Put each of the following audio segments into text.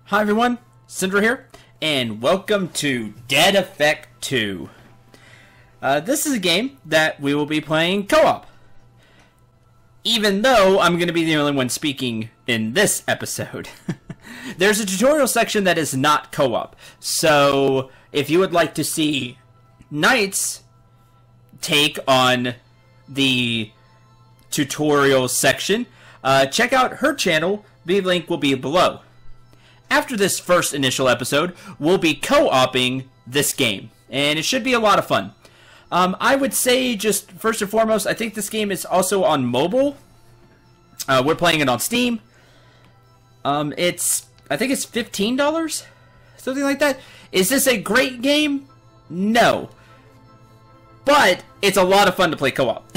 Hi everyone, Cendril here, and welcome to Dead Effect 2. This is a game that we will be playing co-op. Even though I'm going to be the only one speaking in this episode. There's a tutorial section that is not co-op, so if you would like to see Knight's take on the tutorial section, check out her channel. The link will be below. After this first initial episode, we'll be co-oping this game, and it should be a lot of fun. I would say, just first and foremost, I think this game is also on mobile. We're playing it on Steam. I think it's $15, something like that. Is this a great game? No. But it's a lot of fun to play co-op.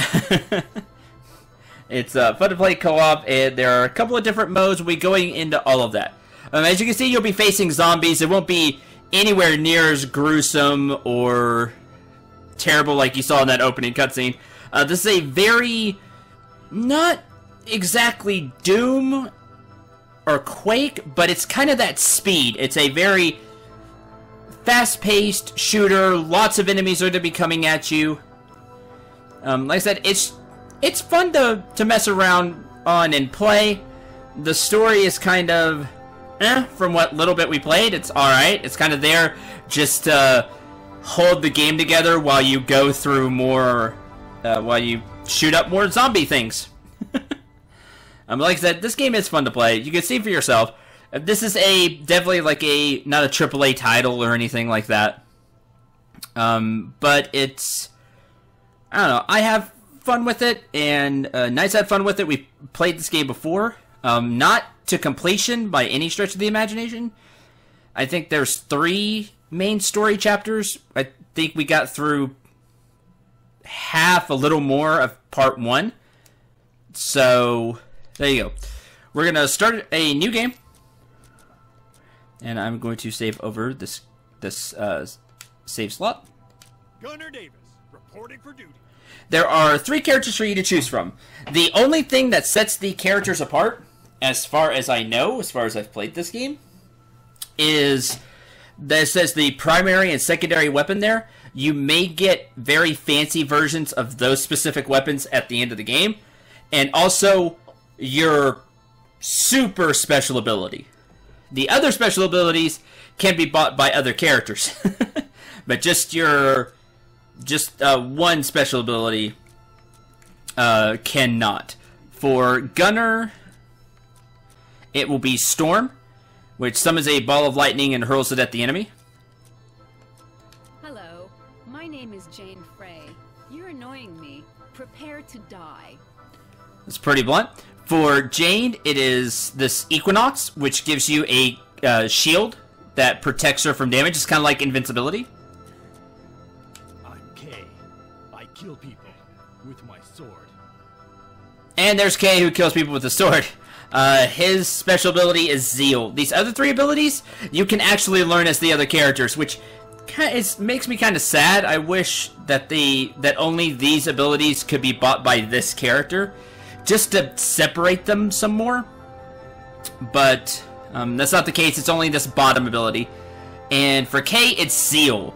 It's fun to play co-op, and there are a couple of different modes. We'll be going into all of that. As you can see, you'll be facing zombies. It won't be anywhere near as gruesome or terrible like you saw in that opening cutscene. This is a very, not exactly Doom or Quake, but it's kind of that speed. It's a very fast-paced shooter. Lots of enemies are to be coming at you. Like I said, it's fun to mess around on and play. The story is kind of from what little bit we played. It's alright. It's kind of there just to hold the game together while you go through more, while you shoot up more zombie things. Like I said, this game is fun to play. You can see for yourself. This is definitely like not a AAA title or anything like that. But it's, I don't know, I have fun with it, and Knight's had fun with it. We've played this game before. Not to completion by any stretch of the imagination. I think there's 3 main story chapters. I think we got through half, a little more of part 1. So, there you go. We're going to start a new game. And I'm going to save over this save slot. Gunner Davis, reporting for duty. There are 3 characters for you to choose from. The only thing that sets the characters apart, as far as I know, as far as I've played this game, is that it says the primary and secondary weapon there. You may get very fancy versions of those specific weapons at the end of the game. And also, your super special ability. The other special abilities can be bought by other characters. But just one special ability cannot. For Gunner, it will be Storm, which summons a ball of lightning and hurls it at the enemy. Hello, my name is Jane Frey. You're annoying me. Prepare to die. It's pretty blunt. For Jane, it is this Equinox, which gives you a shield that protects her from damage. It's kind of like invincibility. I'm Kay. I kill people with my sword. And there's Kay, who kills people with a sword. His special ability is Zeal. These other 3 abilities, you can actually learn as the other characters, which makes me kind of sad. I wish that only these abilities could be bought by this character, just to separate them some more. But that's not the case. It's only this bottom ability. And for Kay, it's Zeal.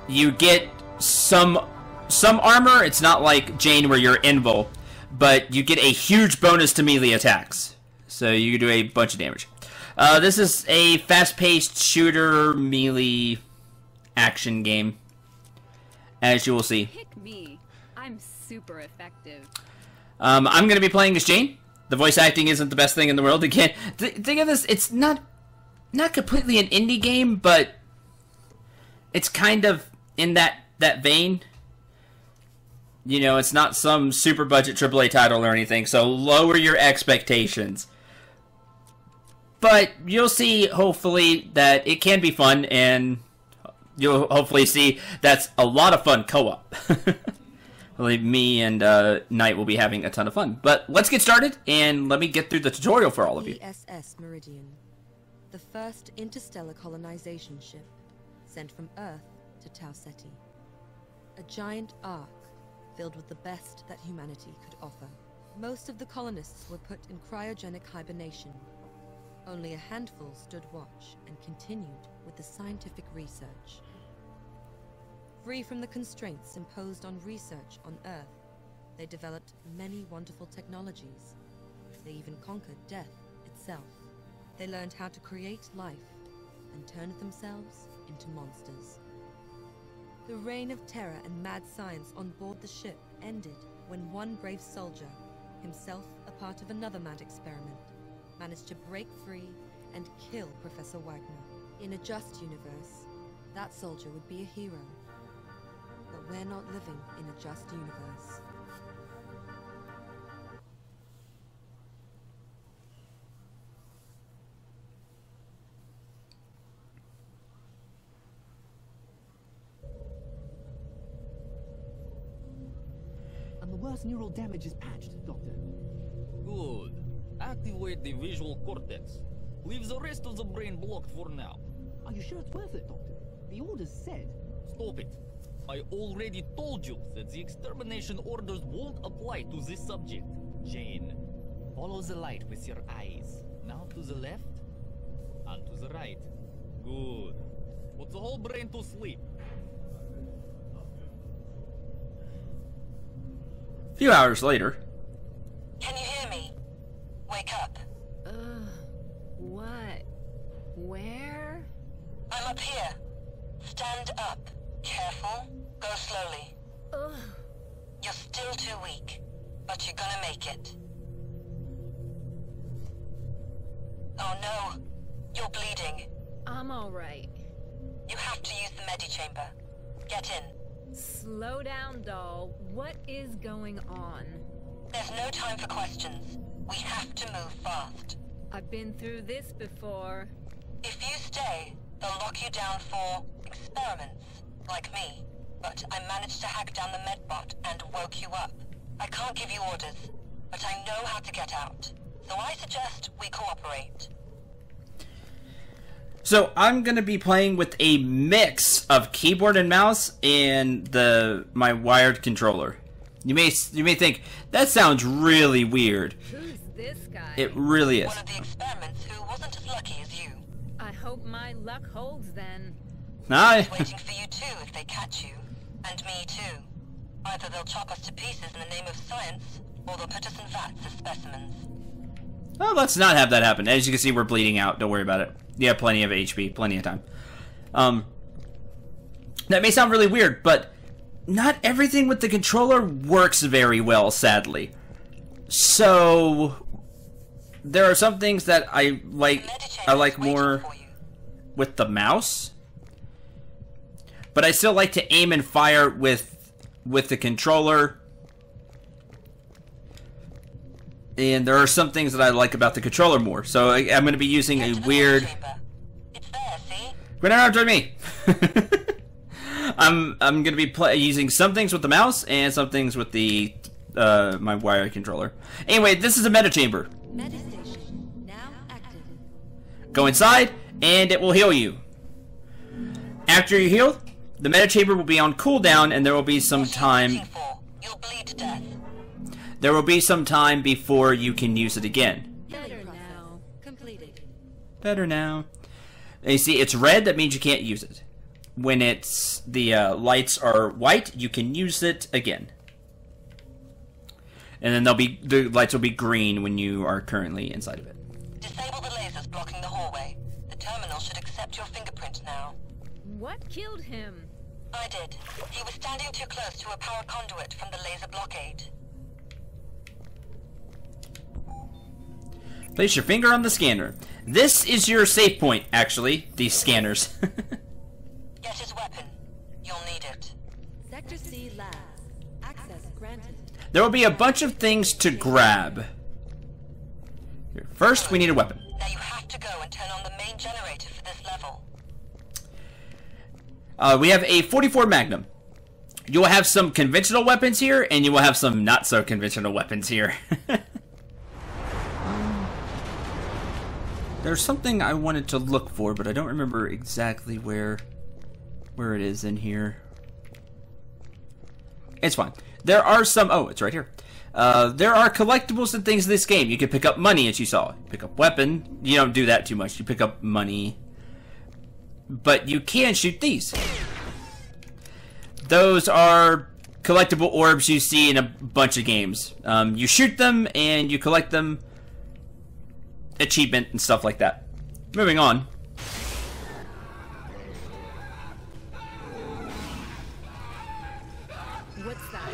You get some armor. It's not like Jane where you're invul, but you get a huge bonus to melee attacks. So you can do a bunch of damage. This is a fast-paced shooter melee action game, as you will see. Pick me. I'm super effective. I'm going to be playing as Jane. The voice acting isn't the best thing in the world. Again, think of this. It's not completely an indie game, but it's kind of in that vein. You know, it's not some super budget AAA title or anything, so lower your expectations. But you'll see, hopefully, that it can be fun, and you'll hopefully see that's a lot of fun co-op. Me and Knight will be having a ton of fun. But let's get started, and let me get through the tutorial for all of you. ESS Meridian, the first interstellar colonization ship sent from Earth to Tau Ceti. A giant ark filled with the best that humanity could offer. Most of the colonists were put in cryogenic hibernation. Only a handful stood watch and continued with the scientific research. Free from the constraints imposed on research on Earth, they developed many wonderful technologies. They even conquered death itself. They learned how to create life and turned themselves into monsters. The reign of terror and mad science on board the ship ended when one brave soldier, himself a part of another mad experiment, managed to break free and kill Professor Wagner. In a just universe, that soldier would be a hero. But we're not living in a just universe. And the worst neural damage is patched, Doctor. Good. Activate the visual cortex. Leave the rest of the brain blocked for now. Are you sure it's worth it, Doctor? The orders said... Stop it. I already told you that the extermination orders won't apply to this subject. Jane, follow the light with your eyes. Now to the left, and to the right. Good. Put the whole brain to sleep. A few hours later. Can you hear me? Wake up. What? Where? I'm up here. Stand up. Careful. Go slowly. Ugh. You're still too weak, but you're gonna make it. Oh no. You're bleeding. I'm alright. You have to use the medichamber. Get in. Slow down, doll. What is going on? There's no time for questions. We have to move fast. I've been through this before. If you stay, they'll lock you down for experiments, like me. But I managed to hack down the medbot and woke you up. I can't give you orders, but I know how to get out. So I suggest we cooperate. So I'm gonna be playing with a mix of keyboard and mouse and my wired controller. You may think that sounds really weird. Who's this guy? It really is. One of the experiments who wasn't as lucky as you. I hope my luck holds then. Hi. Waiting for you too if they catch you. And me too. Either they'll chop us to pieces in the name of science, or they'll put us in vats as specimens. Well, let's not have that happen. As you can see, we're bleeding out. Don't worry about it. You have plenty of HP, plenty of time. That may sound really weird, but not everything with the controller works very well, sadly. So there are some things that I like more with the mouse. But I still like to aim and fire with the controller. And there are some things that I like about the controller more. So I'm going to be using a weird... It's there, see? Grenade after me! I'm going to be using some things with the mouse and some things with the my wire controller. Anyway, this is a meta chamber. Medistation now active. Go inside, and it will heal you. After you're healed, the meta chamber will be on cooldown, and there will be some time. You'll bleed to death. There will be some time before you can use it again. Better now. Completed. Better now. And you see, it's red. That means you can't use it. When it's the lights are white, you can use it again. And then the lights will be green when you are currently inside of it. Disable the lasers blocking the hallway. The terminal should accept your fingerprint now. What killed him? I did. He was standing too close to a power conduit from the laser blockade. Place your finger on the scanner. This is your safe point, actually. These scanners. Get his weapon. You'll need it. Sector C labs. Access granted. There will be a bunch of things to grab. Here, first, we need a weapon. Now you have to go and turn on the main generator for this level. We have a 44 Magnum. You will have some conventional weapons here, and you will have some not so conventional weapons here. There's something I wanted to look for, but I don't remember exactly where it is in here. It's fine. There are some... Oh, it's right here. There are collectibles and things in this game. You can pick up money, as you saw. Pick up weapon. You don't do that too much. You pick up money. But you can shoot these. Those are collectible orbs you see in a bunch of games. You shoot them and you collect them. Achievement and stuff like that. Moving on. What's that?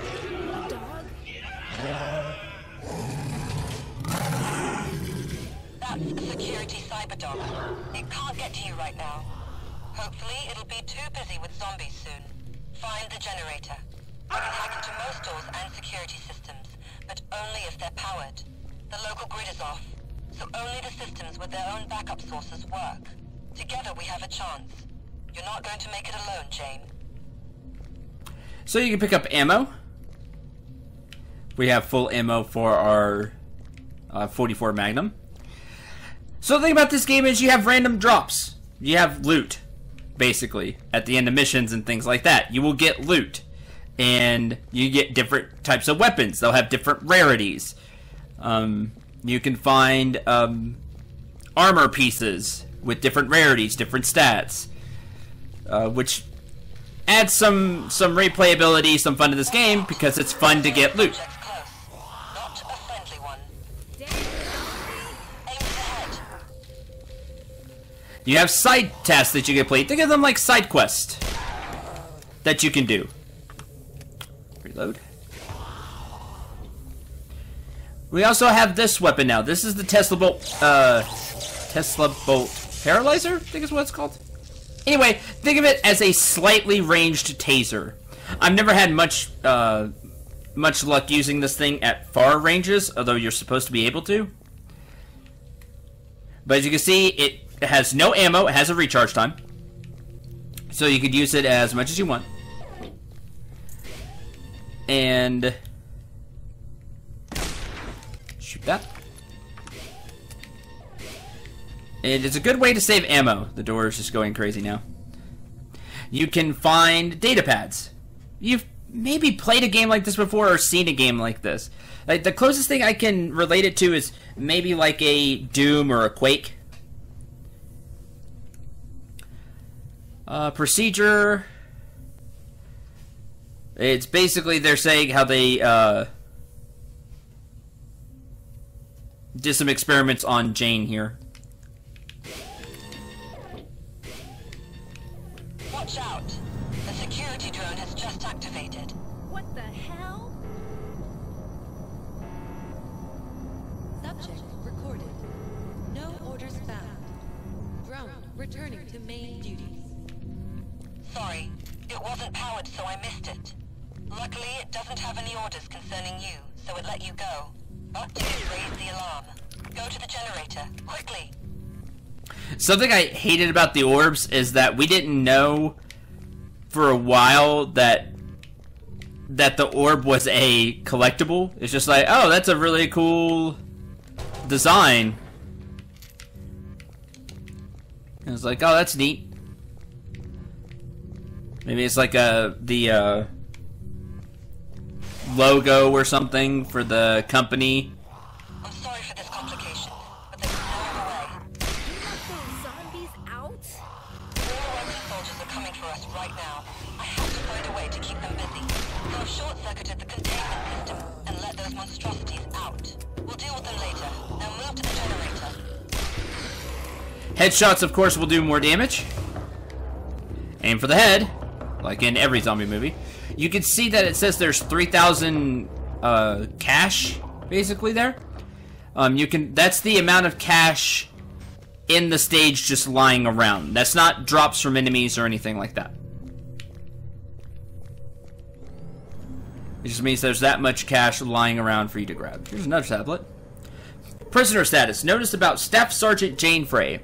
A dog? That's a security cyber dog. It can't get to you right now. Hopefully, it'll be too busy with zombies soon. Find the generator. I can hack into most doors and security systems, but only if they're powered. The local grid is off, so only the systems with their own backup sources work. Together we have a chance. You're not going to make it alone, Jane. So you can pick up ammo. We have full ammo for our 44 Magnum. So the thing about this game is you have random drops. You have loot, basically, at the end of missions and things like that. You will get loot. And you get different types of weapons. They'll have different rarities. You can find armor pieces with different rarities, different stats, which adds some replayability, some fun to this game because it's fun to get loot. Not a friendly one. Aim ahead. You have side tasks that you can play. Think of them like side quests that you can do. Reload. We also have this weapon now. This is the Tesla Bolt Paralyzer, I think is what it's called. Anyway, think of it as a slightly ranged taser. I've never had much luck using this thing at far ranges, although you're supposed to be able to. But as you can see, it has no ammo. It has a recharge time. So you could use it as much as you want. And shoot that. It is a good way to save ammo. The door is just going crazy now. You can find data pads. You've maybe played a game like this before or seen a game like this. Like, the closest thing I can relate it to is maybe like a Doom or a Quake. Procedure. It's basically they're saying how they did some experiments on Jane here. Watch out. The security drone has just activated. What the hell? Subject recorded. No orders found. Drone returning to main duties. Sorry, it wasn't powered, so I missed it. Luckily, it doesn't have any orders concerning you, so it let you go. But it raised the alarm. Go to the generator, quickly. Something I hated about the orbs is that we didn't know for a while that the orb was a collectible. It's just like, oh, that's a really cool design. And it's like, oh, that's neat. Maybe it's like the logo or something for the company. I'm sorry for this complication, but there's no other way. You let those zombies out? All the soldiers are coming for us right now. I have to find a way to keep them busy. So I've short-circuited the containment system and let those monstrosities out. We'll deal with them later. Now move to the generator. Headshots, of course, will do more damage. Aim for the head, like in every zombie movie. You can see that it says there's 3,000 cash, basically, there. That's the amount of cash in the stage just lying around. That's not drops from enemies or anything like that. It just means there's that much cash lying around for you to grab. Here's another tablet. Prisoner status. Notice about Staff Sergeant Jane Frey.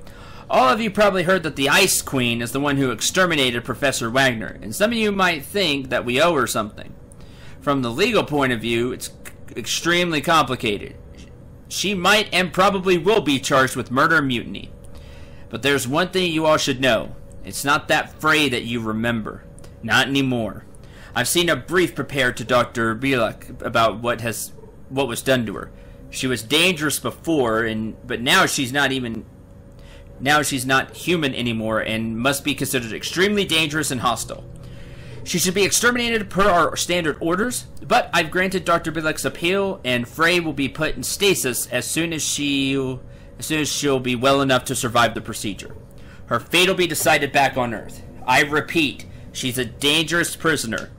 All of you probably heard that the Ice Queen is the one who exterminated Professor Wagner, and some of you might think that we owe her something. From the legal point of view, it's extremely complicated. She might and probably will be charged with murder and mutiny. But there's one thing you all should know. It's not that Frey that you remember. Not anymore. I've seen a brief prepared to Dr. Bielak about what has what was done to her. She was dangerous before, but now she's not human anymore and must be considered extremely dangerous and hostile. She should be exterminated per our standard orders, but I've granted Dr. Bilek's appeal, and Frey will be put in stasis as soon as she'll be well enough to survive the procedure. Her fate will be decided back on Earth. I repeat, she's a dangerous prisoner.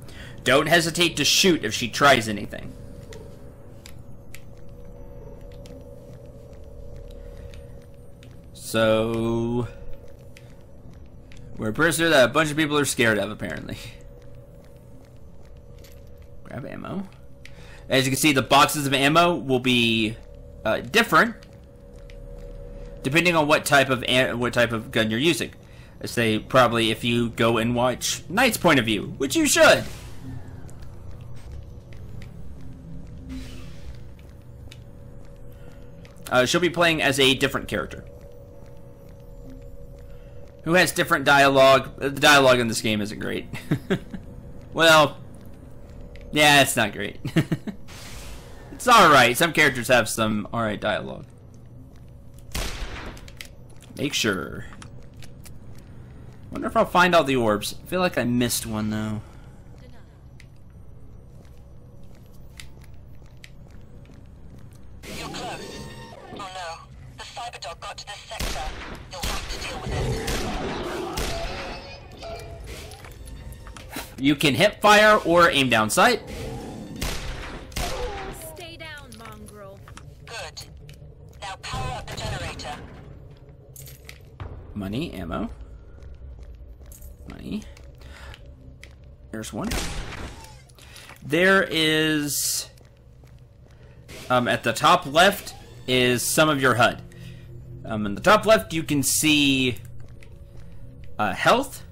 Don't hesitate to shoot if she tries anything. So, we're a prisoner that a bunch of people are scared of, apparently. Grab ammo. As you can see, the boxes of ammo will be different depending on what type of gun you're using. I say probably if you go and watch Knight's point of view, which you should. She'll be playing as a different character who has different dialogue. The dialogue in this game isn't great. Well, yeah, it's not great. It's alright. Some characters have some alright dialogue. Make sure. Wonder if I'll find all the orbs. I feel like I missed one, though. You're close. Oh no. The cyberdog got to this sector. You'll have to deal with it. You can hip fire or aim down sight. Stay down, mongrel. Good. Now power up the generator. Money, ammo. Money. There's one. There is... at the top left is some of your HUD. In the top left you can see health.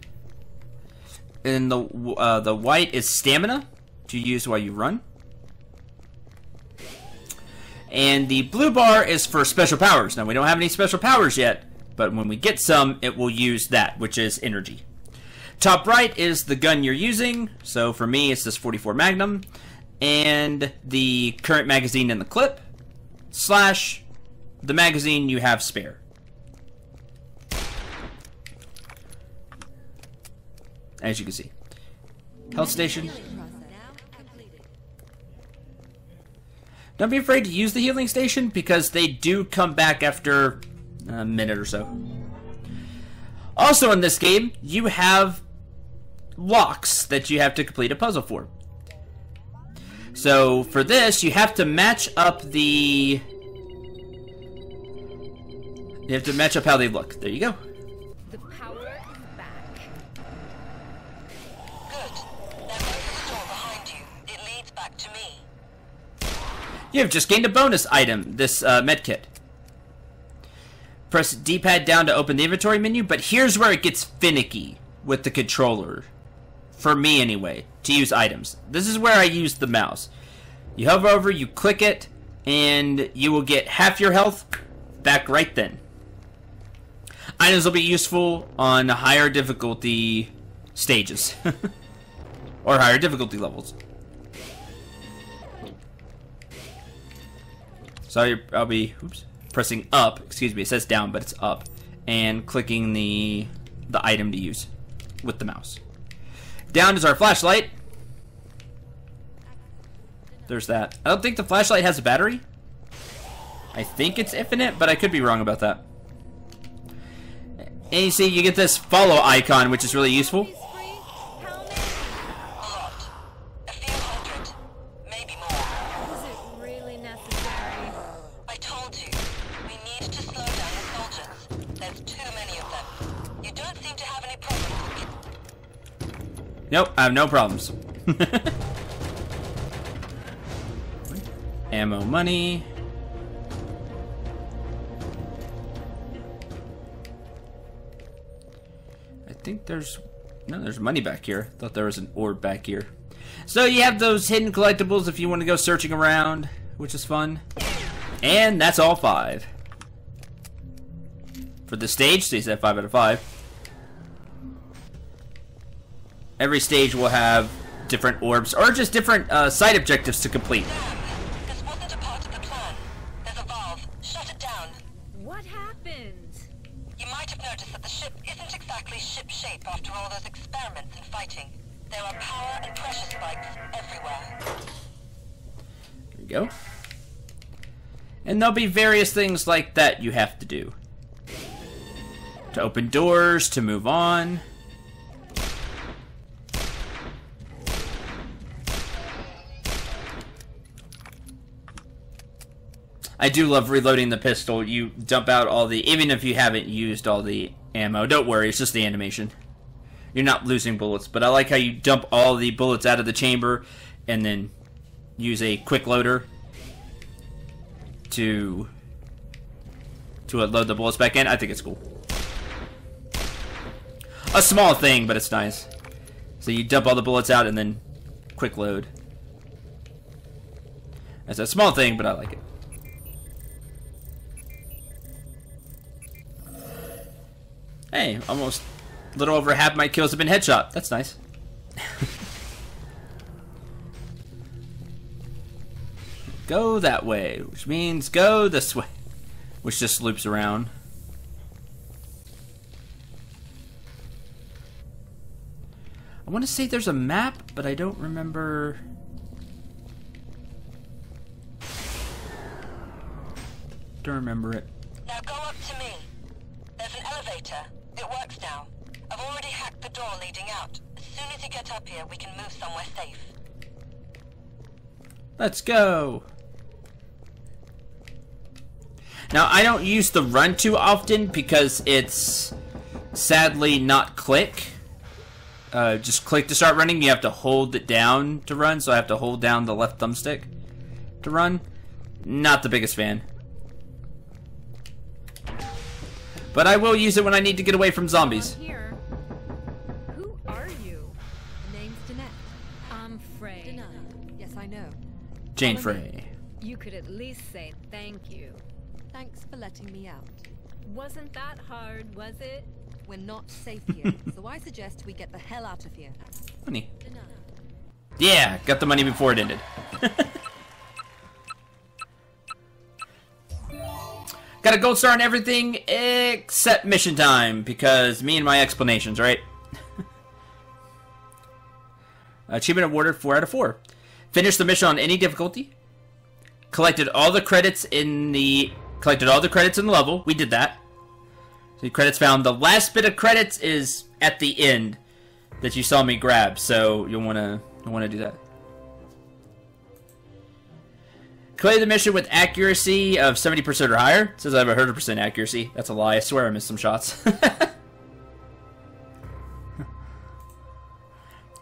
And the white is stamina to use while you run. And the blue bar is for special powers. Now we don't have any special powers yet, but when we get some, it will use that, which is energy. Top right is the gun you're using. So for me, it's this 44 Magnum. And the current magazine in the clip, / the magazine you have spare. As you can see. Health station. Don't be afraid to use the healing station because they do come back after a minute or so. Also in this game, you have locks that you have to complete a puzzle for. So for this, you have to match up the... You have to match up how they look. There you go. The power is back. Good. Now go to the door behind you. It leads back to me. You have just gained a bonus item, this medkit. Press D-pad down to open the inventory menu, but here's where it gets finicky with the controller. For me, anyway, to use items. This is where I use the mouse. You hover over, you click it, and you will get half your health back right then. Items will be useful on higher difficulty stages. Or higher difficulty levels. So I'll be pressing up, excuse me, it says down, but it's up, and clicking the item to use with the mouse. Down is our flashlight. There's that. I don't think the flashlight has a battery. I think it's infinite, but I could be wrong about that. And you see, you get this follow icon, which is really useful. A few hundred. Maybe more. Is it really necessary? I told you. We need to slow down the soldiers. There's too many of them. You don't seem to have any problems. Nope, I have no problems. Ammo, money. I think there's money back here. Thought there was an orb back here. So you have those hidden collectibles if you want to go searching around, which is fun. And that's all 5. For the stage, stays at 5 out of 5. Every stage will have different orbs, or just different side objectives to complete. This wasn't a all those experiments and fighting. There are power and pressure spikes everywhere. There we go. And there'll be various things like that you have to do. To open doors, to move on. I do love reloading the pistol. You dump out all the... Even if you haven't used all the ammo, don't worry, it's just the animation. You're not losing bullets, but I like how you dump all the bullets out of the chamber and then use a quick loader to load the bullets back in. I think it's cool. A small thing, but it's nice. So you dump all the bullets out and then quick load. That's a small thing, but I like it. Hey, almost a little over half my kills have been headshot. That's nice. Go that way, which means go this way, which just loops around. I want to say there's a map, but I don't remember. Don't remember it. Now go up to me. There's an elevator. It works now. I've already hacked the door leading out. As soon as you get up here, we can move somewhere safe. Let's go. Now, I don't use the run too often because it's sadly not click. Just click to start running. You have to hold it down to run, so I have to hold down the left thumbstick to run. Not the biggest fan. But I will use it when I need to get away from zombies. Here. Who are you? The name's Danette. I'm Frey. Denied. Yes, I know. Jane Follow me. Frey. You could at least say thank you. Thanks for letting me out. Wasn't that hard, was it? We're not safe here, so I suggest we get the hell out of here. Money. Denied. Yeah, got the money before it ended. Got a gold star on everything except mission time, because me and my explanations, right? Achievement awarded 4 out of 4. Finished the mission on any difficulty. Collected all the credits in the level. We did that. So the credits found. The last bit of credits is at the end that you saw me grab, so you'll wanna do that. Completed the mission with accuracy of 70% or higher. It says I have 100% accuracy. That's a lie. I swear I missed some shots.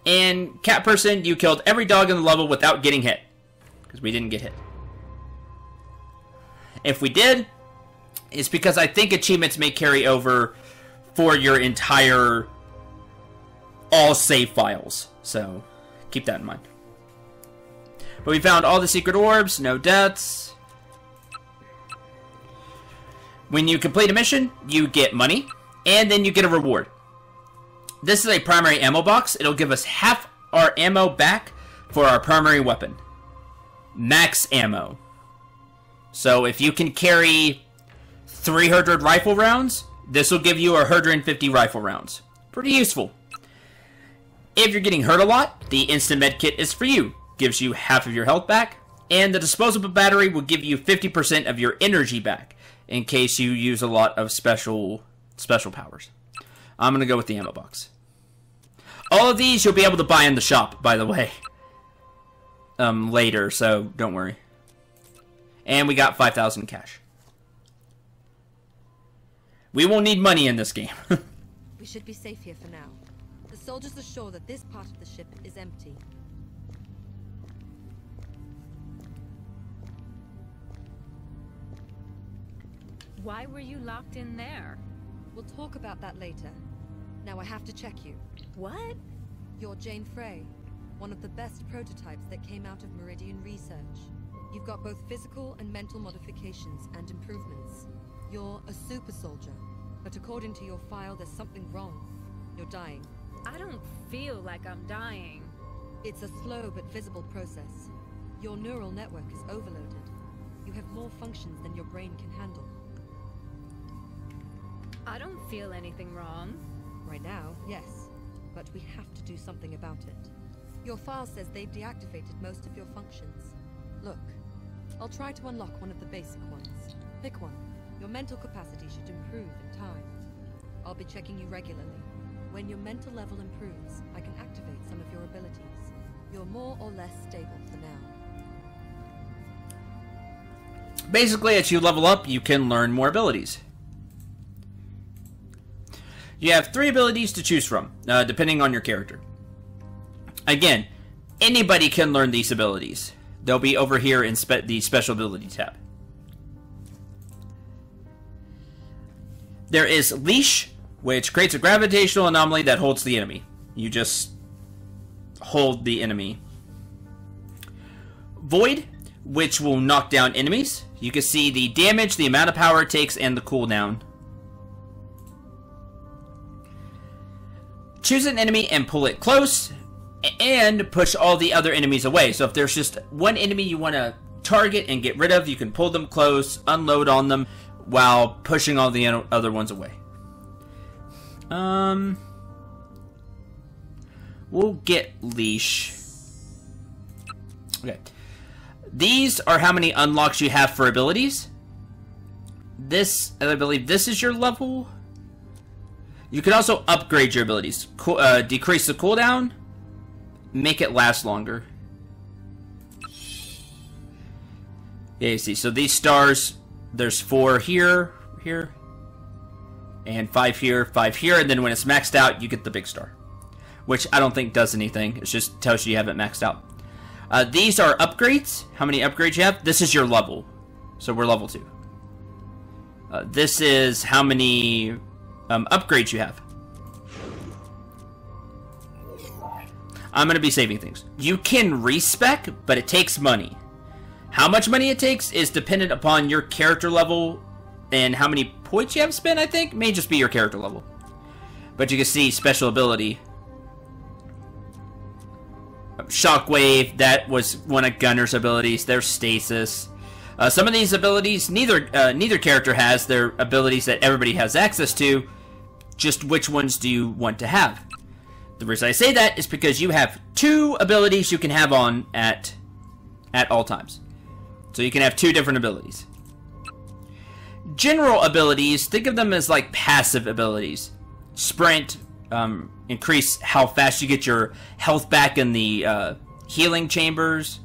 And cat person, you killed every dog in the level without getting hit. Because we didn't get hit. If we did, it's because I think achievements may carry over for your entire all save files. So keep that in mind. But we found all the secret orbs, no deaths. When you complete a mission, you get money, and then you get a reward. This is a primary ammo box. It'll give us half our ammo back for our primary weapon. Max ammo. So if you can carry 300 rifle rounds, this will give you 150 rifle rounds. Pretty useful. If you're getting hurt a lot, the instant med kit is for you. Gives you half of your health back, and the disposable battery will give you 50% of your energy back in case you use a lot of special powers. I'm gonna go with the ammo box. All of these you'll be able to buy in the shop, by the way, later, so don't worry. And we got 5,000 cash. We won't need money in this game. We should be safe here for now. The soldiers are sure that this part of the ship is empty. Why were you locked in there? We'll talk about that later. Now I have to check you. What? You're Jane Frey, one of the best prototypes that came out of Meridian research. You've got both physical and mental modifications and improvements. You're a super soldier, but according to your file, there's something wrong. You're dying. I don't feel like I'm dying. It's a slow but visible process. Your neural network is overloaded. You have more functions than your brain can handle. I don't feel anything wrong. Right now, yes. but we have to do something about it. Your file says they've deactivated most of your functions. Look, I'll try to unlock one of the basic ones. Pick one. Your mental capacity should improve in time. I'll be checking you regularly. When your mental level improves, I can activate some of your abilities. You're more or less stable for now. Basically, as you level up, you can learn more abilities. You have 3 abilities to choose from, depending on your character. Again, anybody can learn these abilities. They'll be over here in the Special Ability tab. There is Leash, which creates a gravitational anomaly that holds the enemy. You just hold the enemy. Void, which will knock down enemies. You can see the damage, the amount of power it takes, and the cooldown. Choose an enemy and pull it close, and push all the other enemies away. So if there's just one enemy you want to target and get rid of, you can pull them close, unload on them, while pushing all the other ones away. We'll get Leash. Okay. These are how many unlocks you have for abilities. This, I believe this is your level. You can also upgrade your abilities. Decrease the cooldown. Make it last longer. Yeah, you see. So these stars, there's 4 here, and 5 here, 5 here, and then when it's maxed out, you get the big star. Which I don't think does anything. It just tells you haven't maxed out. These are upgrades. How many upgrades you have? This is your level. So we're level 2. This is how many upgrades you have. I'm going to be saving things. You can respec, but it takes money. How much money it takes is dependent upon your character level and how many points you have spent, I think. May just be your character level. But you can see special ability. Shockwave, that was one of Gunner's abilities. There's Stasis. Some of these abilities, neither character has. They're abilities that everybody has access to. Just which ones do you want to have? The reason I say that is because you have 2 abilities you can have on at all times. So you can have 2 different abilities. General abilities, think of them as like passive abilities. Sprint, increase how fast you get your health back in the healing chambers.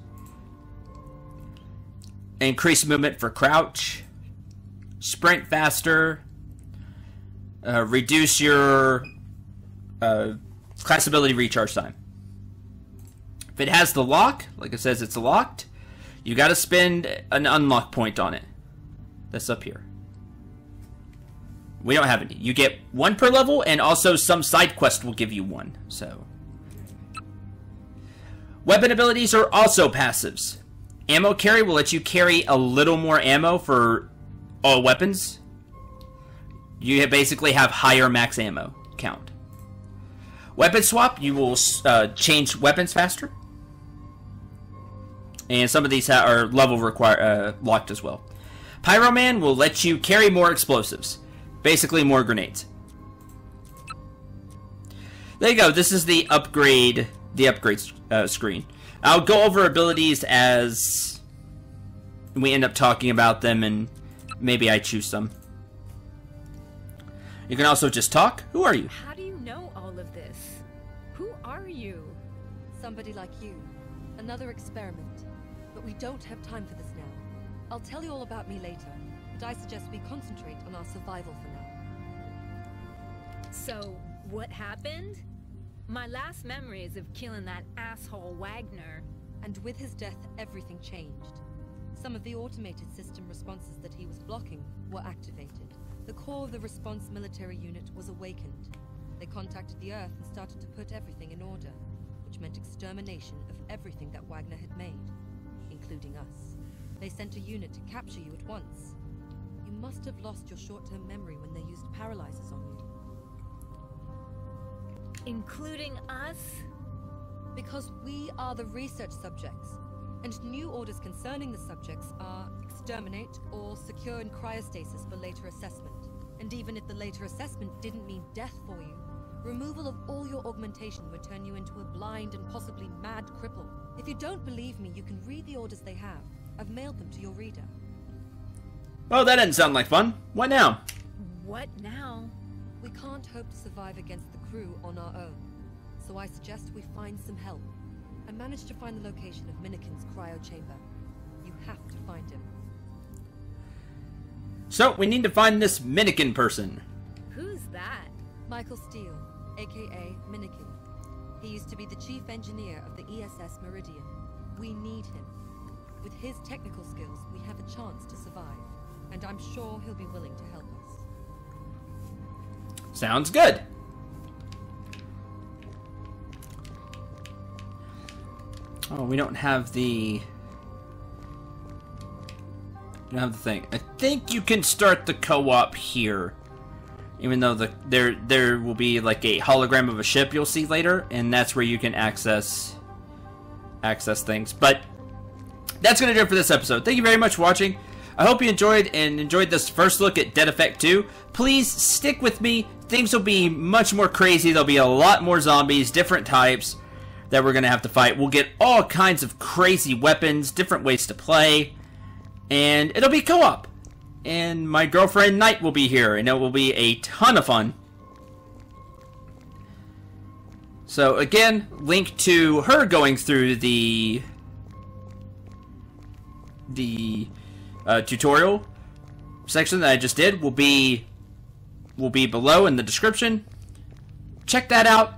Increase movement for crouch. Sprint faster. Reduce your class ability recharge time. If it has the lock, like it says it's locked, you gotta spend an unlock point on it. That's up here. We don't have any. You get 1 per level, and also some side quest will give you 1. So, weapon abilities are also passives. Ammo carry will let you carry a little more ammo for all weapons. You basically have higher max ammo count. Weapon swap, you will change weapons faster. And some of these are level locked as well. Pyroman will let you carry more explosives. Basically more grenades. There you go. This is the upgrade screen. I'll go over abilities as we end up talking about them, and maybe I choose some. You can also just talk. Who are you? How do you know all of this? Who are you? Somebody like you. Another experiment. But we don't have time for this now. I'll tell you all about me later, but I suggest we concentrate on our survival for now. So, what happened? My last memory is of killing that asshole Wagner. And with his death, everything changed. Some of the automated system responses that he was blocking were activated. The core of the response military unit was awakened. They contacted the Earth and started to put everything in order, which meant extermination of everything that Wagner had made, including us. They sent a unit to capture you at once. You must have lost your short-term memory when they used paralyzers on you. Including us? Because we are the research subjects, and new orders concerning the subjects are exterminate or secure in cryostasis for later assessment. And even if the later assessment didn't mean death for you, Removal of all your augmentation would turn you into a blind and possibly mad cripple. If you don't believe me, you can read the orders they have. I've mailed them to your reader. Oh, that didn't sound like fun. What now? What now? We can't hope to survive against the crew on our own, so I suggest we find some help. I managed to find the location of Minikin's cryo chamber. You have to find him. So, we need to find this Minikin person. Who's that? Michael Steele, aka Minikin. He used to be the chief engineer of the ESS Meridian. We need him. With his technical skills, we have a chance to survive, and I'm sure he'll be willing to help us. Sounds good. Oh, we don't have the... We don't have the thing. I think you can start the co-op here. Even though there will be like a hologram of a ship you'll see later, and that's where you can access things. But that's going to do it for this episode. Thank you very much for watching. I hope you enjoyed this first look at Dead Effect 2. Please stick with me. Things will be much more crazy. There'll be a lot more zombies, different types that we're going to have to fight. We'll get all kinds of crazy weapons, different ways to play, and it'll be co-op. And my girlfriend Knight will be here, and it will be a ton of fun. So again, link to her going through the tutorial section that I just did will be below in the description. Check that out.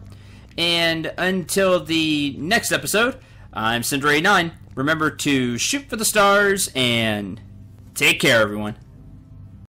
And until the next episode, I'm Cendril 9. Remember to shoot for the stars and take care, everyone.